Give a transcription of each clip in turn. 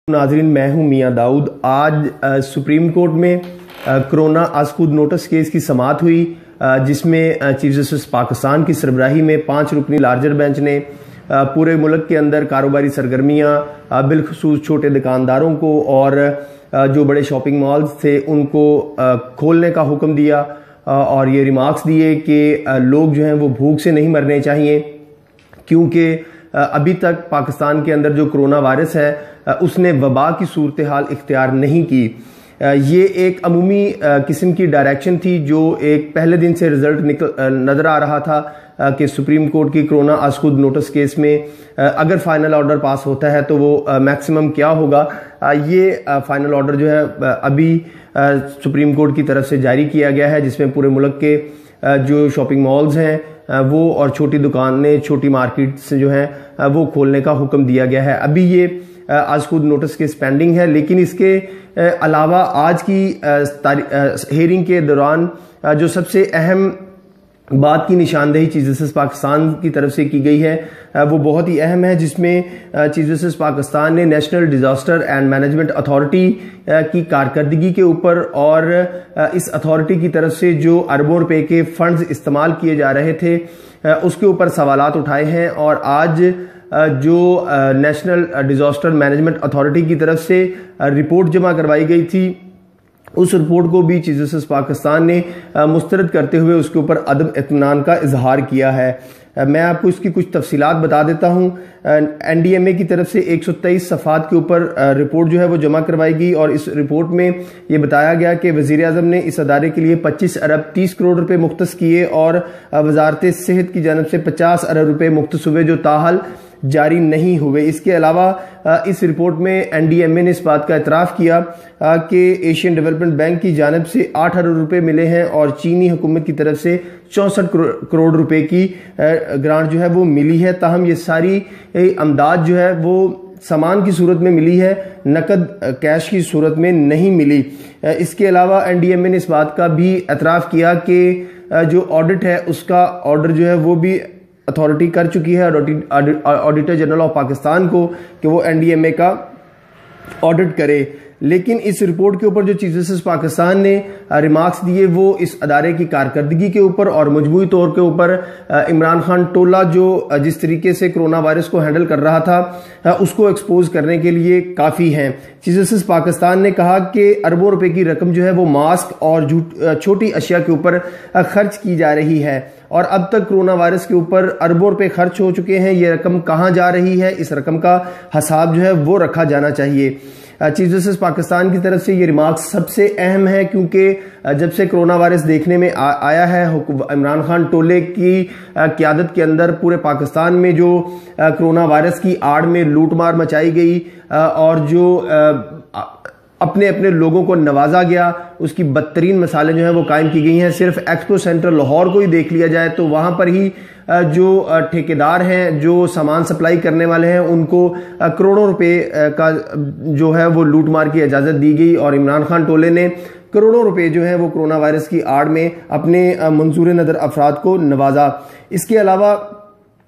नाजरीन, मैं हूं मियां दाऊद। आज सुप्रीम कोर्ट में कोरोना आस्कूद नोटिस केस की समाअत हुई, जिसमें चीफ जस्टिस पाकिस्तान की सरबराही में 5 रुकनी लार्जर बेंच ने पूरे मुल्क के अंदर कारोबारी सरगर्मियां, बिलखसूस छोटे दुकानदारों को और जो बड़े शॉपिंग मॉल्स थे उनको खोलने का हुक्म दिया और ये रिमार्क्स दिए कि लोग जो हैं वो भूख से नहीं मरने चाहिए, क्योंकि अभी तक पाकिस्तान के अंदर जो कोरोना वायरस है उसने वबा की सूरत हाल इख्तियार नहीं की। ये एक अमूमी किस्म की डायरेक्शन थी जो एक पहले दिन से रिजल्ट नज़र आ रहा था कि सुप्रीम कोर्ट की कोरोना आस्कूद नोटिस केस में अगर फाइनल ऑर्डर पास होता है तो वो मैक्सिमम क्या होगा। ये फाइनल ऑर्डर जो है अभी सुप्रीम कोर्ट की तरफ से जारी किया गया है, जिसमें पूरे मुल्क के जो शॉपिंग मॉल्स हैं वो और छोटी दुकानें, छोटी मार्केट्स जो हैं वो खोलने का हुक्म दिया गया है। अभी ये आस्कूद नोटिस केस पेंडिंग है, लेकिन इसके अलावा आज की हेयरिंग के दौरान जो सबसे अहम बात की निशानदेही चीफ जस्टिस पाकिस्तान की तरफ से की गई है वो बहुत ही अहम है, जिसमें चीफ जस्टिस पाकिस्तान ने national disaster and management authority की कारकर्दगी के ऊपर और इस अथॉरिटी की तरफ से जो अरबों रुपए के फंड्स इस्तेमाल किए जा रहे थे उसके ऊपर सवालात उठाए हैं। और आज जो नेशनल डिजास्टर मैनेजमेंट अथॉरिटी की तरफ से रिपोर्ट जमा करवाई गई थी, उस रिपोर्ट को भी चीफ जस्टिस पाकिस्तान ने मुस्तरद करते हुए उसके ऊपर अदम इत्मीनान का इजहार किया है। मैं आपको इसकी कुछ तफसीलात बता देता हूं। एनडीएमए की तरफ से 123 सफ़ात के ऊपर रिपोर्ट जो है वो जमा करवाई गई और इस रिपोर्ट में ये बताया गया कि वज़ीर आज़म ने इस अदारे के लिए 25 अरब 30 करोड़ रुपए मुख्तस किए और वजारत सेहत की जानब से 50 अरब रुपए मुख्तस हुए, जो ताहल जारी नहीं हुए। इसके अलावा इस रिपोर्ट में एनडीएमए ने इस बात का एतराफ़ किया कि एशियन डेवलपमेंट बैंक की जानब से 8 अरब रुपए मिले हैं और चीनी हुकूमत की तरफ से 64 करोड़ रुपए की ग्रांट जो है वो मिली है। ताहम ये सारी अमदाद जो है वो सामान की सूरत में मिली है, नकद कैश की सूरत में नहीं मिली। इसके अलावा एनडीएमए ने इस बात का भी एतराफ़ किया कि जो ऑडिट है उसका ऑर्डर जो है वो भी अथॉरिटी कर चुकी है ऑडिटर जनरल ऑफ पाकिस्तान को कि वो एनडीएमए का ऑडिट करे। लेकिन इस रिपोर्ट के ऊपर जो चीफ जस्टिस पाकिस्तान ने रिमार्क्स दिए वो इस अदारे की कारकर्दगी के ऊपर और मजमूई तौर के ऊपर इमरान खान टोला जो जिस तरीके से कोरोना वायरस को हैंडल कर रहा था उसको एक्सपोज करने के लिए काफ़ी हैं। चीफ जस्टिस पाकिस्तान ने कहा कि अरबों रुपए की रकम जो है वो मास्क और छोटी अशिया के ऊपर खर्च की जा रही है और अब तक कोरोना वायरस के ऊपर अरबों रुपए खर्च हो चुके हैं। ये रकम कहाँ जा रही है, इस रकम का हिसाब जो है वो रखा जाना चाहिए। चीफ जस्टिस पाकिस्तान की तरफ से ये रिमार्क्स सबसे अहम है, क्योंकि जब से कोरोना वायरस देखने में आया है, इमरान खान टोले की क़यादत के अंदर पूरे पाकिस्तान में जो कोरोना वायरस की आड़ में लूटमार मचाई गई और जो अपने अपने लोगों को नवाजा गया, उसकी बदतरीन मिसालें जो हैं वो कायम की गई हैं। सिर्फ एक्सपो सेंटर लाहौर को ही देख लिया जाए तो वहाँ पर ही जो ठेकेदार हैं, जो सामान सप्लाई करने वाले हैं, उनको करोड़ों रुपए का जो है वो लूट मार की इजाज़त दी गई और इमरान खान टोले ने करोड़ों रुपए जो है वो कोरोना वायरस की आड़ में अपने मंजूर नज़र अफराद को नवाजा। इसके अलावा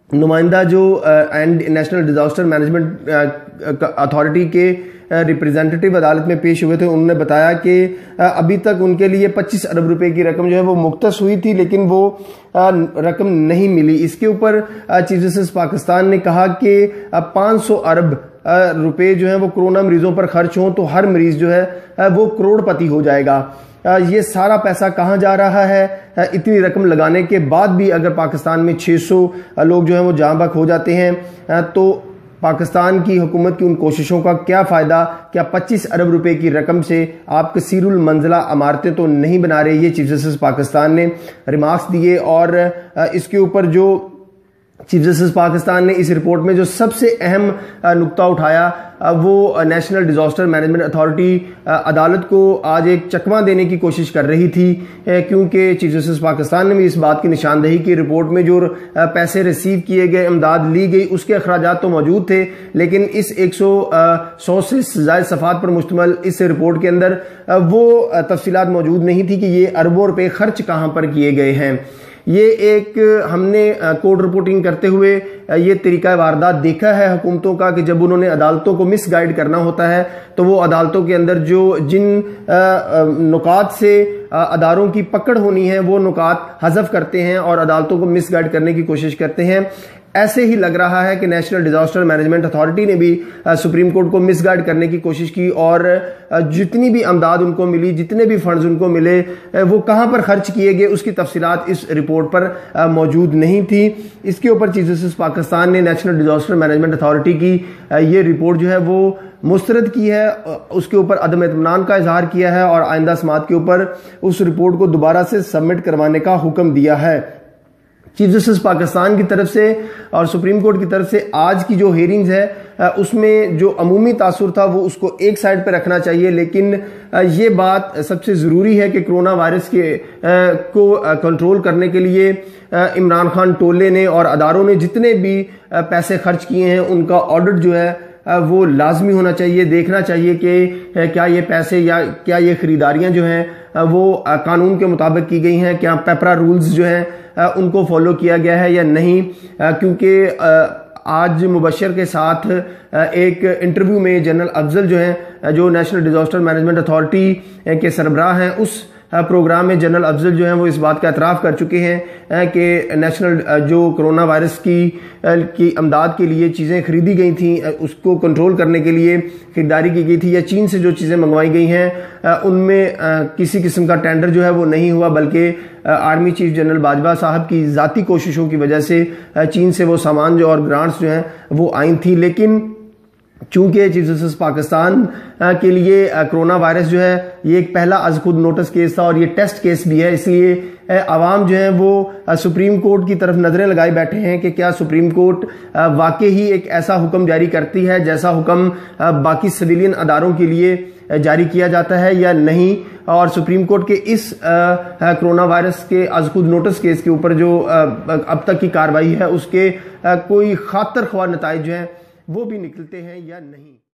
नुमाइंदा जो नेशनल डिजास्टर मैनेजमेंट अथॉरिटी के रिप्रेजेंटेटिव अदालत में पेश हुए थे, उन्होंने बताया कि अभी तक उनके लिए 25 अरब रुपए की रकम जो है वो मुख्तस हुई थी, लेकिन वो रकम नहीं मिली। इसके ऊपर चीफ जस्टिस पाकिस्तान ने कहा कि 500 अरब रुपए जो है वो कोरोना मरीजों पर खर्च हों तो हर मरीज जो है वो करोड़पति हो जाएगा। ये सारा पैसा कहाँ जा रहा है? इतनी रकम लगाने के बाद भी अगर पाकिस्तान में 600 लोग जो हैं वो जाँ बहक हो जाते हैं तो पाकिस्तान की हुकूमत की उन कोशिशों का क्या फ़ायदा? क्या 25 अरब रुपए की रकम से आप कसीरुल मंजिला इमारतें तो नहीं बना रहे? ये चीफ जस्टिस पाकिस्तान ने रिमार्क्स दिए और इसके ऊपर जो चीफ जस्टिस पाकिस्तान ने इस रिपोर्ट में जो सबसे अहम नुक्ता उठाया वो नेशनल डिजास्टर मैनेजमेंट अथॉरिटी अदालत को आज एक चकमा देने की कोशिश कर रही थी, क्योंकि चीफ जस्टिस पाकिस्तान ने भी इस बात की निशानदेही की रिपोर्ट में जो पैसे रिसीव किए गए, इमदाद ली गई, उसके अखराजात तो मौजूद थे, लेकिन इस 100 से ज़ायद सफ़ात पर मुश्तमिल इस रिपोर्ट के अंदर वो तफसीलात मौजूद नहीं थी कि ये अरबों रुपए खर्च कहाँ पर किए गए हैं। ये एक हमने कोर्ट रिपोर्टिंग करते हुए ये तरीका वारदात देखा है हुकूमतों का कि जब उन्होंने अदालतों को मिसगाइड करना होता है तो वो अदालतों के अंदर जिन नुकात से अदारों की पकड़ होनी है वो नुकात हज़फ करते हैं और अदालतों को मिसगाइड करने की कोशिश करते हैं। ऐसे ही लग रहा है कि नेशनल डिजास्टर मैनेजमेंट अथॉरिटी ने भी सुप्रीम कोर्ट को मिसगाइड करने की कोशिश की और जितनी भी अमदाद उनको मिली, जितने भी फंड्स उनको मिले, वो कहां पर खर्च किए गए उसकी तफसीलात इस रिपोर्ट पर मौजूद नहीं थी। इसके ऊपर चीफ जस्टिस पाकिस्तान ने नेशनल डिजास्टर मैनेजमेंट अथॉरिटी की ये रिपोर्ट जो है वो मुस्तरद की है, उसके ऊपर अदम इत्मीनान का इजहार किया है और आइंदा समात के ऊपर उस रिपोर्ट को दोबारा से सबमिट करवाने का हुक्म दिया है। चीफ जस्टिस पाकिस्तान की तरफ से और सुप्रीम कोर्ट की तरफ से आज की जो हियरिंग्स है उसमें जो अमूमी तासुर था वो उसको एक साइड पर रखना चाहिए, लेकिन ये बात सबसे ज़रूरी है कि कोरोना वायरस को कंट्रोल करने के लिए इमरान खान टोले ने और अदारों ने जितने भी पैसे खर्च किए हैं उनका ऑडिट जो है वो लाजमी होना चाहिए। देखना चाहिए कि क्या ये पैसे या क्या ये खरीदारियां जो हैं वो कानून के मुताबिक की गई हैं, क्या पेपरा रूल्स जो हैं उनको फॉलो किया गया है या नहीं। क्योंकि आज मुबशर के साथ एक इंटरव्यू में जनरल अफजल जो हैं, जो नेशनल डिजास्टर मैनेजमेंट अथॉरिटी के सरबराह हैं, उस प्रोग्राम में जनरल अफजल जो हैं वो इस बात का एतराफ़ कर चुके हैं कि नेशनल जो कोरोना वायरस की अमदाद के लिए चीज़ें खरीदी गई थी, उसको कंट्रोल करने के लिए खरीदारी की गई थी या चीन से जो चीज़ें मंगवाई गई हैं उनमें किसी किस्म का टेंडर जो है वो नहीं हुआ, बल्कि आर्मी चीफ जनरल बाजवा साहब की ज़ाती कोशिशों की वजह से चीन से वो सामान जो और ग्रांट्स जो हैं वो आई थी। लेकिन चूंकि चीफ जस्टिस पाकिस्तान के लिए कोरोना वायरस जो है ये एक पहला अज खुद नोटिस केस था और ये टेस्ट केस भी है, इसलिए आवाम जो है वो सुप्रीम कोर्ट की तरफ नजरें लगाए बैठे हैं कि क्या सुप्रीम कोर्ट वाकई ही एक ऐसा हुक्म जारी करती है जैसा हुक्म बाकी सिविलियन अदारों के लिए जारी किया जाता है या नहीं। और सुप्रीम कोर्ट के इस कोरोना वायरस के अज खुद नोटिस केस के ऊपर जो अब तक की कार्रवाई है उसके कोई खातिर ख्वाह नताइज जो हैं वो भी निकलते हैं या नहीं।